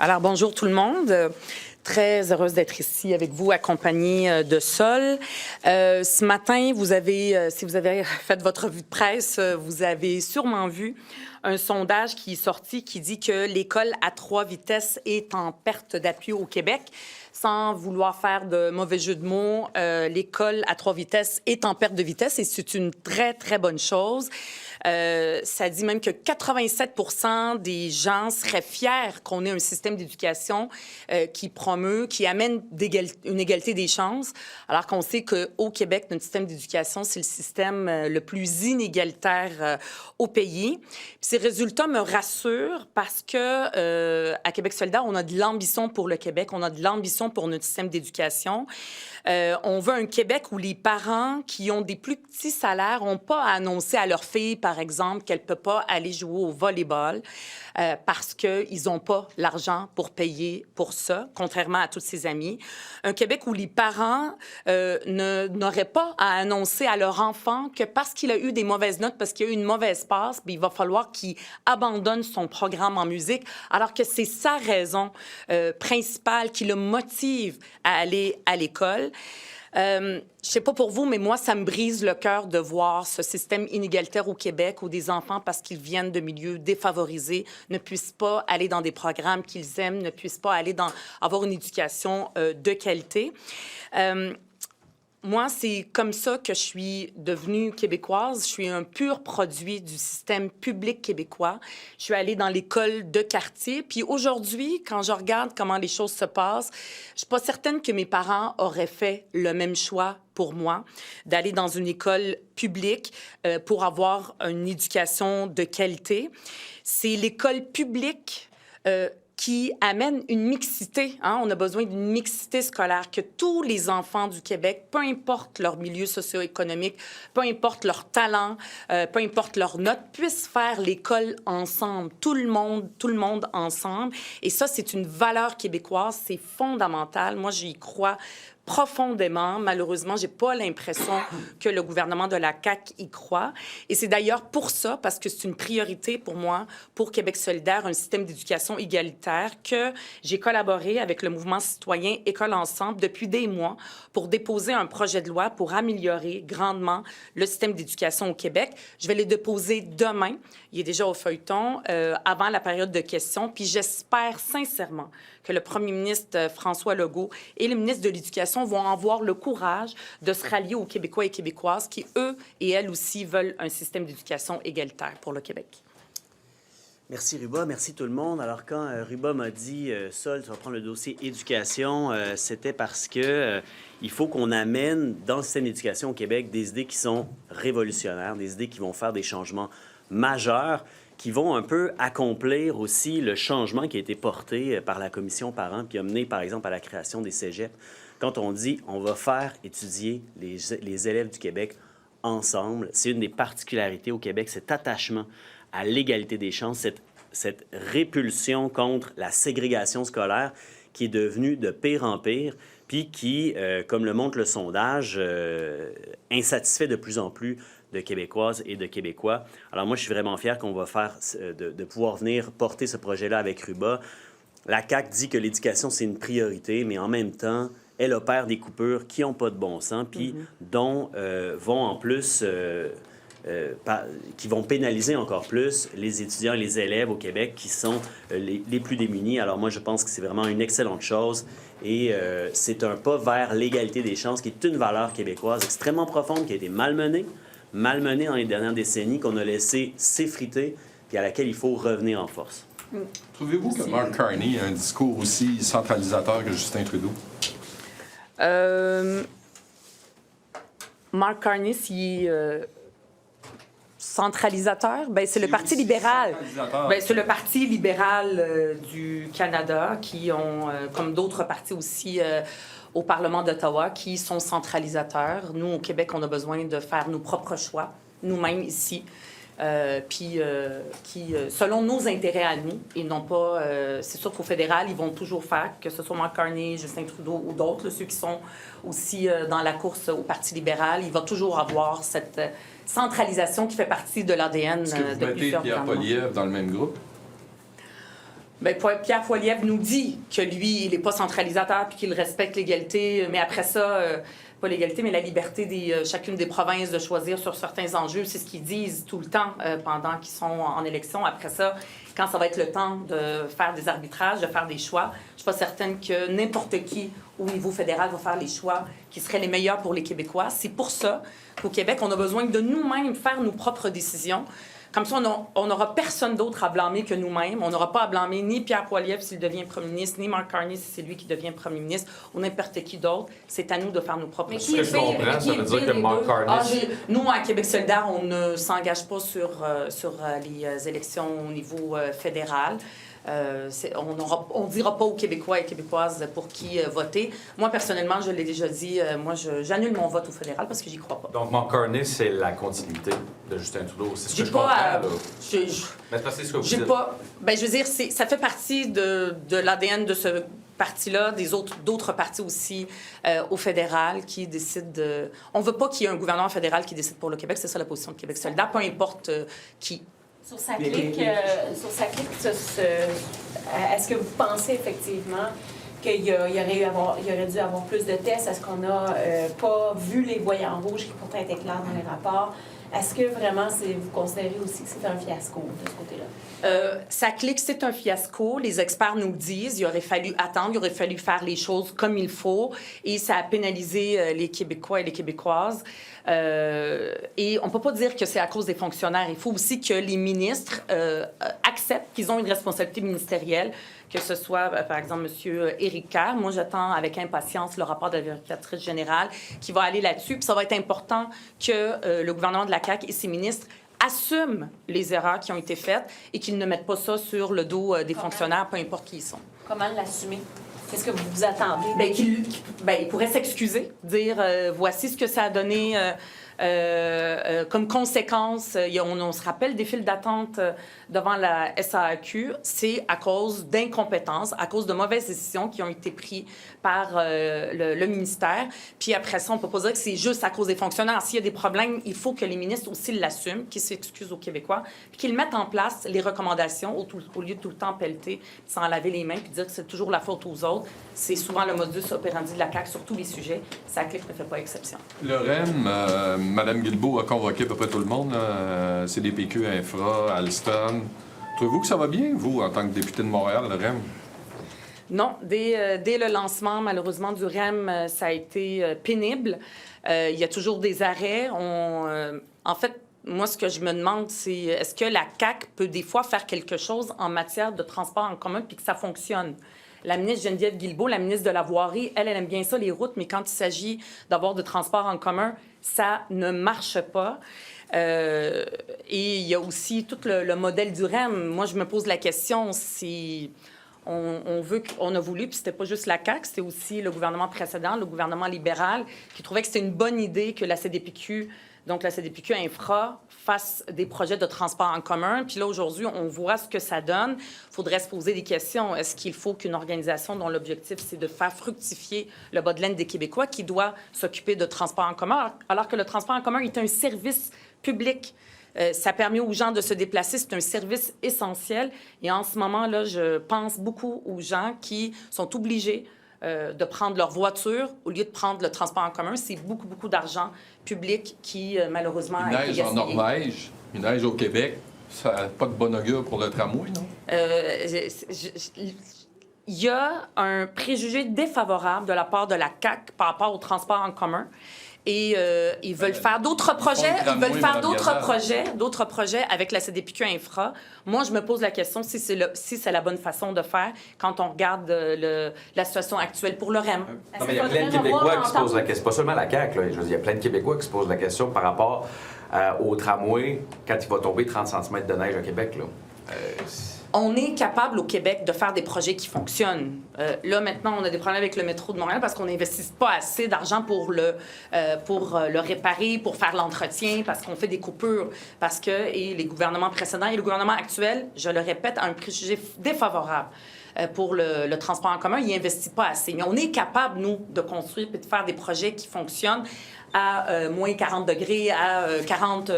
Alors, bonjour tout le monde. Très heureuse d'être ici avec vous, accompagnée de Sol. Ce matin, si vous avez fait votre revue de presse, vous avez sûrement vu un sondage qui est sorti qui dit que l'école à 3 vitesses est en perte d'appui au Québec. Sans vouloir faire de mauvais jeu de mots, l'école à 3 vitesses est en perte de vitesse et c'est une très, très bonne chose. Ça dit même que 87 % des gens seraient fiers qu'on ait un système d'éducation qui promeut, qui amène une égalité des chances, alors qu'on sait qu'au Québec, notre système d'éducation, c'est le système le plus inégalitaire au pays. Puis ces résultats me rassurent parce que à Québec solidaire, on a de l'ambition pour le Québec, on a de l'ambition pour notre système d'éducation. On veut un Québec où les parents qui ont des plus petits salaires n'ont pas à annoncer à leur fille, par exemple, qu'elle ne peut pas aller jouer au volleyball parce qu'ils n'ont pas l'argent pour payer pour ça, contrairement à tous ses amis. Un Québec où les parents n'auraient pas à annoncer à leur enfant que parce qu'il a eu des mauvaises notes, parce qu'il a eu une mauvaise passe, bien, il va falloir qu'il abandonne son programme en musique, alors que c'est sa raison principale qui le motive à aller à l'école. Je sais pas pour vous, mais moi, ça me brise le cœur de voir ce système inégalitaire au Québec où des enfants, parce qu'ils viennent de milieux défavorisés, ne puissent pas aller dans des programmes qu'ils aiment, ne puissent pas avoir une éducation de qualité. Moi, c'est comme ça que je suis devenue québécoise. Je suis un pur produit du système public québécois. Je suis allée dans l'école de quartier. Puis aujourd'hui, quand je regarde comment les choses se passent, je suis pas certaine que mes parents auraient fait le même choix pour moi, d'aller dans une école publique pour avoir une éducation de qualité. C'est l'école publique qui amène une mixité. Hein? On a besoin d'une mixité scolaire, que tous les enfants du Québec, peu importe leur milieu socio-économique, peu importe leur talent, peu importe leurs notes, puissent faire l'école ensemble, tout le monde ensemble. Et ça, c'est une valeur québécoise, c'est fondamental. Moi, j'y crois profondément. Malheureusement, j'ai pas l'impression que le gouvernement de la CAQ y croit. Et c'est d'ailleurs pour ça, parce que c'est une priorité pour moi, pour Québec solidaire, un système d'éducation égalitaire, que j'ai collaboré avec le mouvement citoyen École ensemble depuis des mois pour déposer un projet de loi pour améliorer grandement le système d'éducation au Québec. Je vais le déposer demain. Il est déjà au feuilleton, avant la période de questions. Puis j'espère sincèrement que le premier ministre François Legault et le ministre de l'Éducation vont avoir le courage de se rallier aux Québécois et Québécoises qui, eux et elles aussi, veulent un système d'éducation égalitaire pour le Québec. Merci, Ruba. Merci tout le monde. Alors, quand Ruba m'a dit « Sol, tu vas prendre le dossier éducation », c'était parce que il faut qu'on amène dans le système d'éducation au Québec des idées qui sont révolutionnaires, des idées qui vont faire des changements majeurs, qui vont un peu accomplir aussi le changement qui a été porté par la commission parents, qui a mené, par exemple, à la création des cégeps. Quand on dit on va faire étudier les élèves du Québec ensemble, c'est une des particularités au Québec, cet attachement à l'égalité des chances, cette répulsion contre la ségrégation scolaire qui est devenue de pire en pire, puis qui, comme le montre le sondage, insatisfait de plus en plus de Québécoises et de Québécois. Alors moi, je suis vraiment fier qu'on va faire, de pouvoir venir porter ce projet-là avec Ruba. La CAQ dit que l'éducation, c'est une priorité, mais en même temps, elle opère des coupures qui n'ont pas de bon sens, puis dont vont en plus... qui vont pénaliser encore plus les étudiants et les élèves au Québec qui sont les plus démunis. Alors moi, je pense que c'est vraiment une excellente chose et c'est un pas vers l'égalité des chances qui est une valeur québécoise extrêmement profonde qui a été malmenée dans les dernières décennies, qu'on a laissé s'effriter puis à laquelle il faut revenir en force. Trouvez-vous que Mark Carney a un discours aussi centralisateur que Justin Trudeau? Mark Carney, s'il centralisateur, ben c'est le Parti libéral. Ben, c'est le Parti libéral du Canada qui ont, comme d'autres partis aussi au Parlement d'Ottawa, qui sont centralisateurs. Nous, au Québec, on a besoin de faire nos propres choix, nous-mêmes ici, puis qui, selon nos intérêts à nous, et non pas... c'est sûr qu'au fédéral, ils vont toujours faire, que ce soit Mark Carney, Justin Trudeau ou d'autres, ceux qui sont aussi dans la course au Parti libéral, il va toujours avoir cette centralisation qui fait partie de l'ADN de plusieurs gouvernements. Est-ce que vous mettez Pierre Poilievre dans le même groupe? Bien, Pierre Poilievre nous dit que lui, il n'est pas centralisateur puis qu'il respecte l'égalité, mais après ça, pas l'égalité, mais la liberté de chacune des provinces de choisir sur certains enjeux. C'est ce qu'ils disent tout le temps pendant qu'ils sont en élection. Après ça, quand ça va être le temps de faire des arbitrages, de faire des choix, je ne suis pas certaine que n'importe qui au niveau fédéral va faire les choix qui seraient les meilleurs pour les Québécois. C'est pour ça qu'au Québec, on a besoin de nous-mêmes faire nos propres décisions. Comme ça, on n'aura personne d'autre à blâmer que nous-mêmes. On n'aura pas à blâmer ni Pierre Poilievre s'il devient premier ministre, ni Mark Carney si c'est lui qui devient premier ministre, ou n'importe qui d'autre. C'est à nous de faire nos propres choix. Ce que je comprends, ça veut dire que Mark Carney... Nous, à Québec solidaire, on ne s'engage pas sur les élections au niveau fédéral. On ne dira pas aux Québécois et Québécoises pour qui voter. Moi, personnellement, je l'ai déjà dit, j'annule mon vote au fédéral parce que j'y crois pas. Donc, Mark Carney, c'est la continuité de Justin Trudeau. C'est ce que je comprends. Mais c'est parce que c'est ce que vous dites. Je veux dire, ça fait partie de l'ADN de ce parti-là, d'autres partis aussi au fédéral qui décident de... On ne veut pas qu'il y ait un gouvernement fédéral qui décide pour le Québec. C'est ça la position de Québec solidaire, peu importe qui. Sur sa clique, est-ce que vous pensez effectivement qu'il y aurait dû avoir plus de tests? Est-ce qu'on n'a pas vu les voyants rouges qui pourtant étaient clairs dans les rapports? Est-ce que vraiment, vous considérez aussi que c'est un fiasco de ce côté-là? Sa clique, c'est un fiasco. Les experts nous le disent. Il aurait fallu attendre, il aurait fallu faire les choses comme il faut. Et ça a pénalisé les Québécois et les Québécoises. Et on ne peut pas dire que c'est à cause des fonctionnaires. Il faut aussi que les ministres acceptent qu'ils ont une responsabilité ministérielle, que ce soit, par exemple, M. Éric Kerr. Moi, j'attends avec impatience le rapport de la vérificatrice générale qui va aller là-dessus. Puis ça va être important que le gouvernement de la CAQ et ses ministres assument les erreurs qui ont été faites et qu'ils ne mettent pas ça sur le dos des fonctionnaires, peu importe qui ils sont. Comment l'assumer? Qu'est-ce que vous attendez? Il pourrait s'excuser, dire voici ce que ça a donné comme conséquence. On se rappelle des files d'attente devant la SAAQ. C'est à cause d'incompétence, à cause de mauvaises décisions qui ont été prises par le ministère. Puis après ça, on ne peut pas dire que c'est juste à cause des fonctionnaires. S'il y a des problèmes, il faut que les ministres aussi l'assument, qu'ils s'excusent aux Québécois, puis qu'ils mettent en place les recommandations au lieu de tout le temps pelleter, s'en laver les mains, puis dire que c'est toujours la faute aux autres. C'est souvent le modus operandi de la CAQ sur tous les sujets. Sa clique ne fait pas exception. Le REM, Mme Guilbeault a convoqué à peu près tout le monde, CDPQ, Infra, Alstom. Trouvez-vous que ça va bien, vous, en tant que député de Montréal, le REM? Non. Dès le lancement, malheureusement, du REM, ça a été pénible. Il y a toujours des arrêts. En fait, moi, ce que je me demande, c'est est-ce que la CAQ peut des fois faire quelque chose en matière de transport en commun puis que ça fonctionne? La ministre Geneviève Guilbeault, la ministre de la Voirie, elle aime bien ça, les routes, mais quand il s'agit d'avoir de transport en commun, ça ne marche pas. Et il y a aussi tout le modèle du REM. Moi, je me pose la question si on a voulu, puis c'était pas juste la CAQ, c'était aussi le gouvernement précédent, le gouvernement libéral, qui trouvait que c'était une bonne idée que la CDPQ, donc la CDPQ Infra, fasse des projets de transport en commun. Puis là, aujourd'hui, on voit ce que ça donne. Il faudrait se poser des questions. Est-ce qu'il faut qu'une organisation dont l'objectif, c'est de faire fructifier le bas de laine des Québécois qui doit s'occuper de transport en commun, alors que le transport en commun est un service public? Ça permet aux gens de se déplacer. C'est un service essentiel. Et en ce moment-là, je pense beaucoup aux gens qui sont obligés de prendre leur voiture au lieu de prendre le transport en commun. C'est beaucoup, beaucoup d'argent public qui, malheureusement, Il neige en Norvège, il neige au Québec. Ça n'a pas de bon augure pour le tramway, non? Il y a un préjugé défavorable de la part de la CAQ par rapport au transport en commun. Et ils veulent faire d'autres projets. Ils veulent faire d'autres projets avec la CDPQ Infra. Moi, je me pose la question si c'est la bonne façon de faire quand on regarde la situation actuelle pour le REM. Non, mais il y a plein de Québécois qui se posent la question. Pas seulement la CAQ, là. Je veux dire, il y a plein de Québécois qui se posent la question par rapport au tramway quand il va tomber 30 cm de neige au Québec, là. On est capable au Québec de faire des projets qui fonctionnent. Là, maintenant, on a des problèmes avec le métro de Montréal parce qu'on n'investit pas assez d'argent pour le réparer, pour faire l'entretien, parce qu'on fait des coupures, et les gouvernements précédents et le gouvernement actuel, je le répète, a un préjugé défavorable pour le transport en commun. Il n'investit pas assez. Mais on est capable, nous, de construire et de faire des projets qui fonctionnent à moins 40 degrés, à 40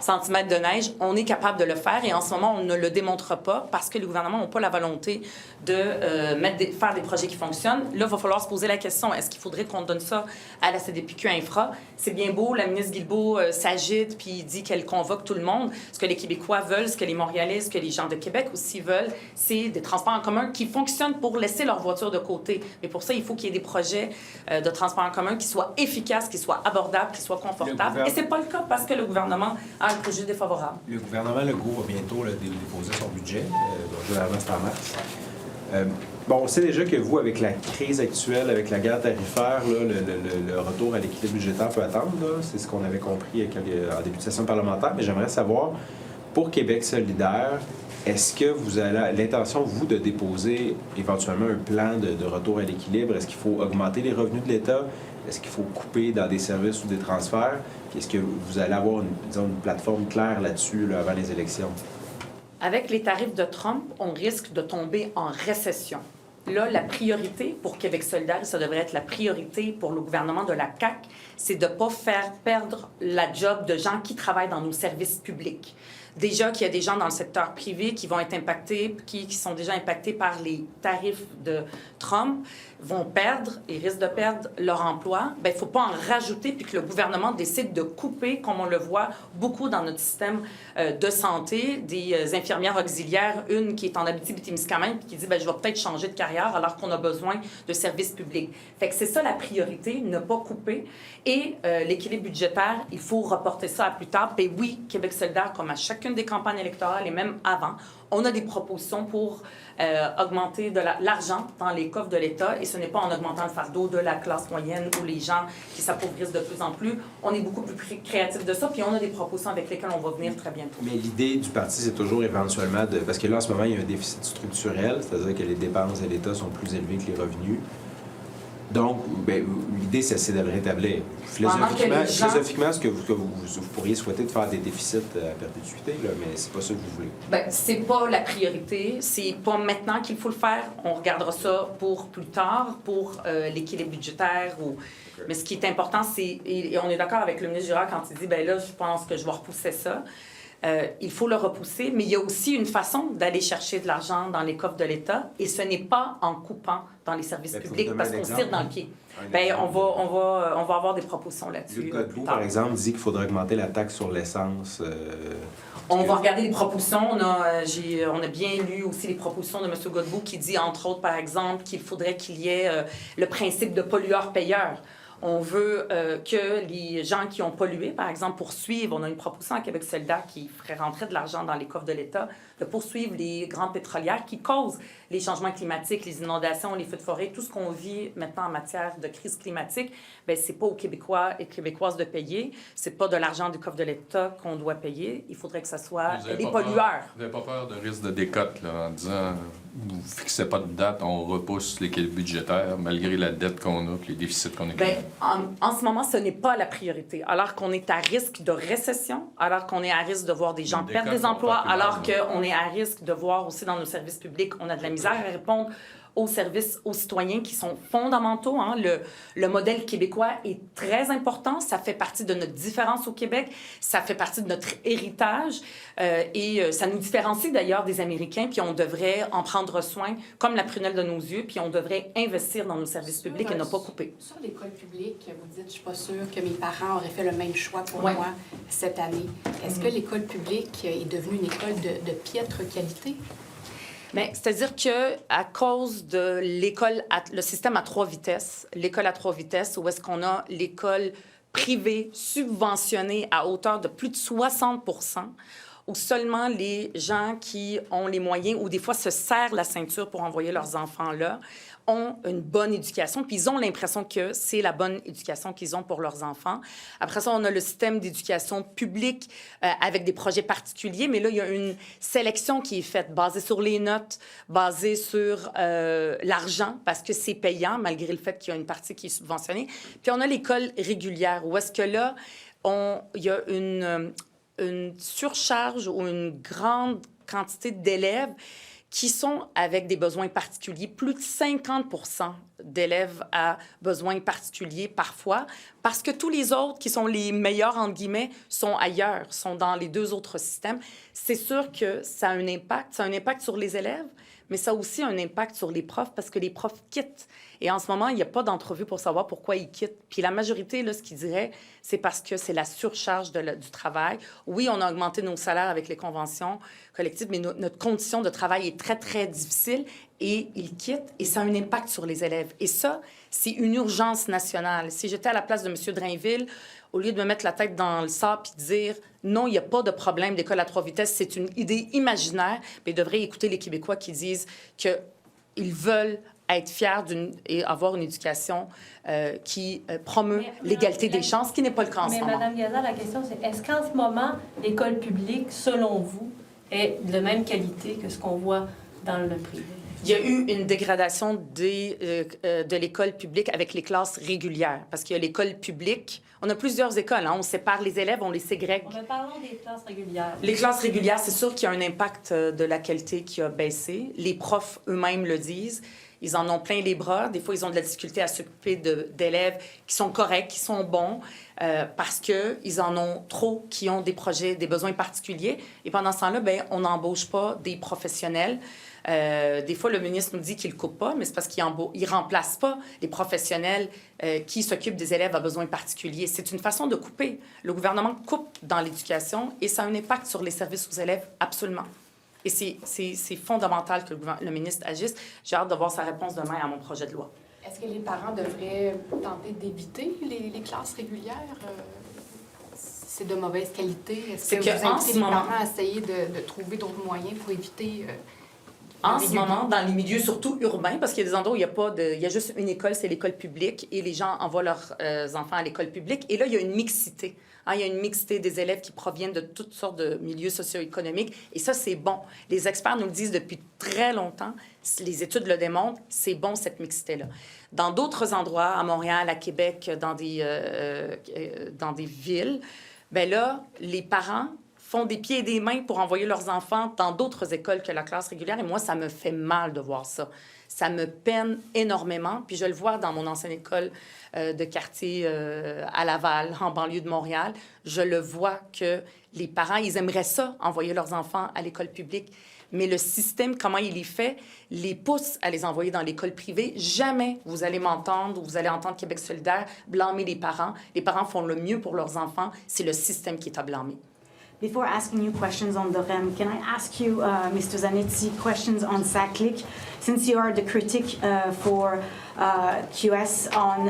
centimètres de neige, on est capable de le faire et en ce moment, on ne le démontre pas parce que les gouvernements n'ont pas la volonté de faire des projets qui fonctionnent. Là, il va falloir se poser la question, est-ce qu'il faudrait qu'on donne ça à la CDPQ Infra? C'est bien beau, la ministre Guilbeault s'agite puis dit qu'elle convoque tout le monde. Ce que les Québécois veulent, ce que les Montréalais, ce que les gens de Québec aussi veulent, c'est des transports en commun qui fonctionnent pour laisser leur voiture de côté. Mais pour ça, il faut qu'il y ait des projets de transports en commun qui soient efficaces, qui soient abordables, qui soient confortables. Et c'est pas le cas parce que le gouvernement a un projet défavorable. Le gouvernement Legault va bientôt déposer son budget, généralement c'est en mars. Bon, on sait déjà que vous, avec la crise actuelle, avec la guerre tarifaire, là, le retour à l'équilibre budgétaire peut attendre. C'est ce qu'on avait compris en début de session parlementaire. Mais j'aimerais savoir, pour Québec solidaire, est-ce que vous avez l'intention, vous, de déposer éventuellement un plan de retour à l'équilibre? Est-ce qu'il faut augmenter les revenus de l'État? Est-ce qu'il faut couper dans des services ou des transferts? Puis est-ce que vous allez avoir une plateforme claire là-dessus là, avant les élections? Avec les tarifs de Trump, on risque de tomber en récession. Là, la priorité pour Québec solidaire, et ça devrait être la priorité pour le gouvernement de la CAQ, c'est de ne pas faire perdre la job de gens qui travaillent dans nos services publics. Déjà qu'il y a des gens dans le secteur privé qui vont être impactés, qui sont déjà impactés par les tarifs de Trump, vont perdre et risquent de perdre leur emploi. Bien, il ne faut pas en rajouter puis que le gouvernement décide de couper, comme on le voit beaucoup dans notre système de santé, des infirmières auxiliaires, une qui est en Abitibi-Témiscamingue puis qui dit, bien, je vais peut-être changer de carrière alors qu'on a besoin de services publics. Fait que c'est ça la priorité, ne pas couper. Et l'équilibre budgétaire, il faut reporter ça à plus tard. Puis oui, Québec solidaire, comme à chacune des campagnes électorales et même avant, on a des propositions pour augmenter de l'argent dans les coffres de l'État et ce n'est pas en augmentant le fardeau de la classe moyenne ou les gens qui s'appauvrissent de plus en plus. On est beaucoup plus créatifs de ça, puis on a des propositions avec lesquelles on va venir très bientôt. Mais l'idée du parti, c'est toujours éventuellement de... Parce que là, en ce moment, il y a un déficit structurel, c'est-à-dire que les dépenses de l'État sont plus élevées que les revenus. Donc, ben, l'idée, c'est de le rétablir. Philosophiquement, est-ce que vous pourriez souhaiter de faire des déficits à perpétuité, là, mais c'est pas ça que vous voulez? Bien, c'est pas la priorité. C'est pas maintenant qu'il faut le faire. On regardera ça pour plus tard, pour l'équilibre budgétaire. Okay. Mais ce qui est important, c'est... Et on est d'accord avec le ministre Girard quand il dit, bien là, je pense que je vais repousser ça. Il faut le repousser, mais il y a aussi une façon d'aller chercher de l'argent dans les coffres de l'État, et ce n'est pas en coupant dans les services publics parce qu'on se tire dans le pied. Bien, on va avoir des propositions là-dessus. Le Code Blue, par exemple, dit qu'il faudrait augmenter la taxe sur l'essence. On va regarder les propositions. On a bien lu aussi les propositions de M. Godbout qui dit, entre autres, par exemple, qu'il faudrait qu'il y ait le principe de pollueur-payeur. On veut que les gens qui ont pollué, par exemple, poursuivent. On a une proposition à Québec solidaire qui ferait rentrer de l'argent dans les coffres de l'État, de poursuivre les grandes pétrolières qui causent les changements climatiques, les inondations, les feux de forêt, tout ce qu'on vit maintenant en matière de crise climatique. Bien, c'est pas aux Québécois et Québécoises de payer. C'est pas de l'argent du coffre de l'État qu'on doit payer. Il faudrait que ce soit les pollueurs. Vous n'avez pas peur de risque de décote là, en disant vous ne fixez pas de date, on repousse l'équilibre budgétaire malgré la dette qu'on a et les déficits qu'on a. Bien, en ce moment, ce n'est pas la priorité. Alors qu'on est à risque de récession, alors qu'on est à risque de voir des gens perdre des emplois, alors qu'on est à risque de voir aussi dans nos services publics, on a de la misère à répondre aux services aux citoyens qui sont fondamentaux. Hein. Le modèle québécois est très important. Ça fait partie de notre différence au Québec. Ça fait partie de notre héritage. Et ça nous différencie d'ailleurs des Américains. Puis on devrait en prendre soin comme la prunelle de nos yeux. Puis on devrait investir dans nos services publics et ne pas couper. Sur l'école publique, vous dites, je ne suis pas sûre que mes parents auraient fait le même choix pour moi cette année. Est-ce que l'école publique est devenue une école de piètre qualité? Bien, c'est-à-dire qu'à cause de le système à 3 vitesses, l'école à 3 vitesses, où est-ce qu'on a l'école privée subventionnée à hauteur de plus de 60 %, où seulement les gens qui ont les moyens, ou des fois se serrent la ceinture pour envoyer leurs enfants là, ont une bonne éducation, puis ils ont l'impression que c'est la bonne éducation qu'ils ont pour leurs enfants. Après ça, on a le système d'éducation publique avec des projets particuliers, mais là, il y a une sélection qui est faite basée sur les notes, basée sur l'argent, parce que c'est payant, malgré le fait qu'il y a une partie qui est subventionnée. Puis on a l'école régulière, où est-ce que là, il y a une surcharge ou une grande quantité d'élèves qui sont avec des besoins particuliers. Plus de 50% d'élèves à besoins particuliers parfois, parce que tous les autres qui sont les meilleurs, entre guillemets, sont ailleurs, sont dans les 2 autres systèmes. C'est sûr que ça a un impact. Ça a un impact sur les élèves, mais ça a aussi un impact sur les profs parce que les profs quittent. Et en ce moment, il n'y a pas d'entrevue pour savoir pourquoi ils quittent. Puis la majorité, là, ce qu'ils diraient, c'est parce que c'est la surcharge du travail. Oui, on a augmenté nos salaires avec les conventions collectives, mais notre condition de travail est très, très difficile et ils quittent et ça a un impact sur les élèves. Et ça, c'est une urgence nationale. Si j'étais à la place de M. Drainville, au lieu de me mettre la tête dans le sable et de dire non, il n'y a pas de problème d'école à 3 vitesses, c'est une idée imaginaire, mais il devrait écouter les Québécois qui disent qu'ils veulent être fiers et avoir une éducation qui promeut l'égalité des chances, ce qui n'est pas le cas en ce moment. Mais Mme Gaza, la question, c'est est-ce qu'en ce moment, l'école publique, selon vous, est de même qualité que ce qu'on voit dans le privé? Il y a eu une dégradation de l'école publique avec les classes régulières. Parce qu'il y a l'école publique. On a plusieurs écoles. Hein. On sépare les élèves, on les ségrègue. Mais parlons des classes régulières. Les classes régulières, c'est sûr qu'il y a un impact de la qualité qui a baissé. Les profs eux-mêmes le disent. Ils en ont plein les bras. Des fois, ils ont de la difficulté à s'occuper d'élèves qui sont corrects, qui sont bons, parce qu'ils en ont trop, qui ont des projets, des besoins particuliers. Et pendant ce temps-là, bien, on n'embauche pas des professionnels. Des fois, le ministre nous dit qu'il ne coupe pas, mais c'est parce qu'il ne remplace pas les professionnels qui s'occupent des élèves à besoins particuliers. C'est une façon de couper. Le gouvernement coupe dans l'éducation et ça a un impact sur les services aux élèves, absolument. Et c'est fondamental que le ministre agisse. J'ai hâte de voir sa réponse demain à mon projet de loi. Est-ce que les parents devraient tenter d'éviter les classes régulières? C'est de mauvaise qualité. Est-ce que vous invitez les parents à essayer de trouver d'autres moyens pour éviter... En ce moment, dans les milieux surtout urbains, parce qu'il y a des endroits où il y a juste une école, c'est l'école publique, et les gens envoient leurs enfants à l'école publique. Et là, il y a une mixité. Hein, il y a une mixité des élèves qui proviennent de toutes sortes de milieux socio-économiques. Et ça, c'est bon. Les experts nous le disent depuis très longtemps. Les études le démontrent. C'est bon, cette mixité-là. Dans d'autres endroits, à Montréal, à Québec, dans des villes, bien là, les parents font des pieds et des mains pour envoyer leurs enfants dans d'autres écoles que la classe régulière. Et moi, ça me fait mal de voir ça. Ça me peine énormément. Puis je le vois dans mon ancienne école de quartier à Laval, en banlieue de Montréal. Je le vois que les parents, ils aimeraient ça, envoyer leurs enfants à l'école publique. Mais le système, comment il est fait, les pousse à les envoyer dans l'école privée. Jamais vous allez m'entendre ou vous allez entendre Québec solidaire blâmer les parents. Les parents font le mieux pour leurs enfants. C'est le système qui est à blâmer. Before asking you questions on the REM, can I ask you, Mr. Zanetti, questions on SACLIC? Since you are the critic for QS on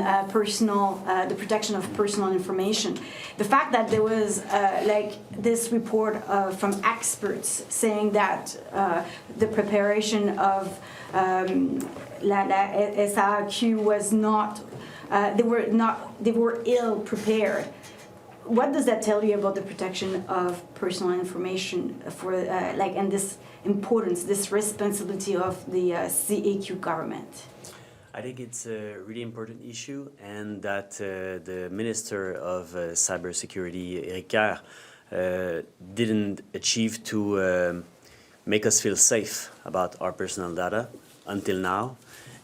the protection of personal information, the fact that there was this report from experts saying that the preparation of la SAQ was not, they were ill prepared. What does that tell you about the protection of personal information and this importance, this responsibility of the CAQ government? I think it's a really important issue, and that the Minister of Cybersecurity, Eric Kerr, didn't achieve to make us feel safe about our personal data until now.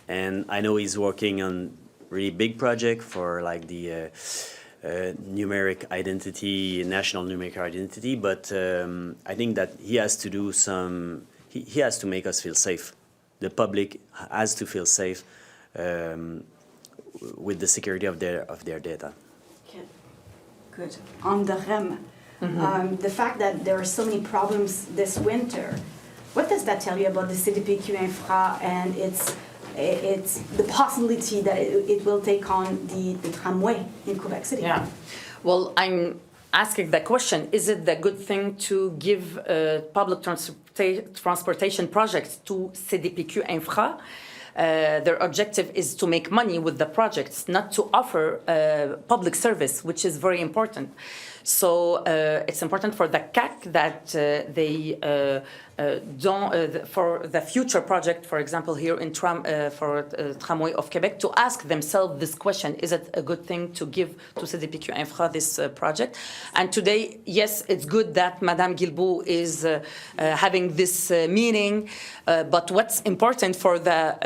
And I know he's working on really big project for the numeric identity, national numeric identity, but I think that he has to do he has to make us feel safe. The public has to feel safe with the security of their data. Okay. Good. On the REM, the fact that there are so many problems this winter, what does that tell you about the CDPQ infra and its the possibility that it will take on the tramway in Quebec City? Yeah. Well, I'm asking that question. Is it the good thing to give public transportation projects to CDPQ Infra? Their objective is to make money with the projects, not to offer public service, which is very important. So it's important for the CAC that they for the future project, for example, here in Tramway of Quebec, to ask themselves this question: is it a good thing to give to CDPQ Infra this project? And today, yes, it's good that Madame Guilbeault is having this meeting, but what's important for the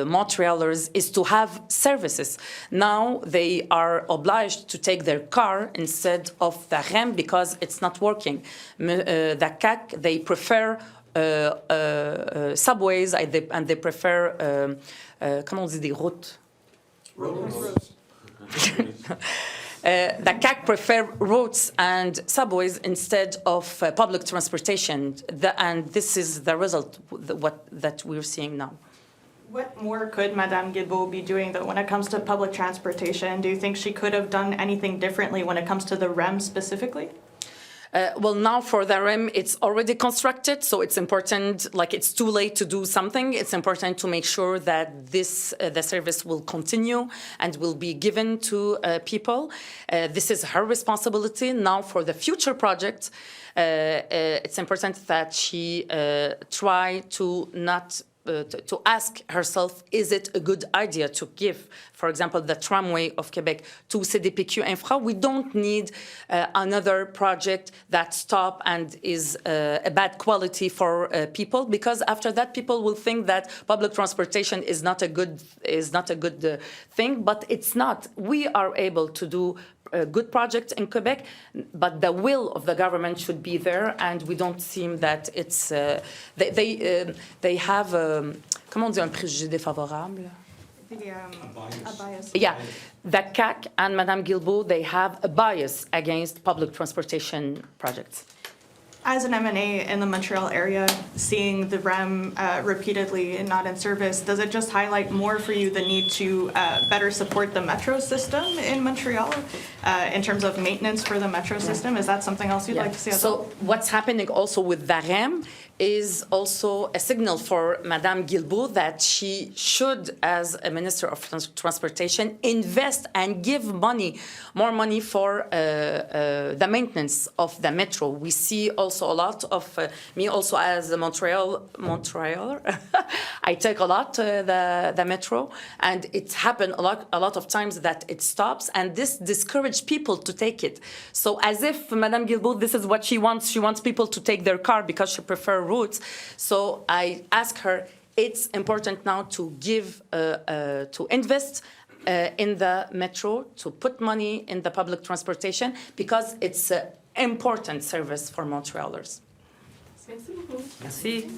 Montrealers is to have services. Now they are obliged to take their car instead of the REM because it's not working. The CAC, they prefer subways and they prefer, comment on dit des routes? Roads. The CAC prefer roads and subways instead of public transportation. And this is the result that we're seeing now. What more could Madame Guilbeault be doing, though, when it comes to public transportation? Do you think she could have done anything differently when it comes to the REM specifically? Well, now for the REM, it's already constructed, so it's important, like it's too late to do something. It's important to make sure that the service will continue and will be given to people. This is her responsibility. Now for the future project, it's important that she try to not to ask herself, is it a good idea to give, for example, the Tramway of Quebec to CDPQ Infra? We don't need another project that stop and is a bad quality for people, because after that people will think that public transportation is not a good thing, but it's not. We are able to do a good project in Quebec, but the will of the government should be there, and we don't seem that it's they have comment on dit un préjugé défavorable? A bias. Yeah, the CAC and Madame Guilbeault, they have a bias against public transportation projects. As an M&A in the Montreal area, seeing the REM repeatedly and not in service, does it just highlight more for you the need to better support the metro system in Montreal in terms of maintenance for the metro system? Is that something else you'd like to see? So what's happening also with the REM is also a signal for Madame Guilbeault that she should, as a Minister of Transportation, invest and give more money for the maintenance of the metro. We see also a lot of, me also as a Montrealer, I take a lot the metro, and it's happened a lot of times that it stops, and this discourages people to take it. So as if Madame Guilbeault, this is what she wants people to take their car because she prefers routes. So I ask her, it's important now to give, to invest in the metro, to put money in the public transportation, because it's an important service for Montrealers. Merci beaucoup. Merci.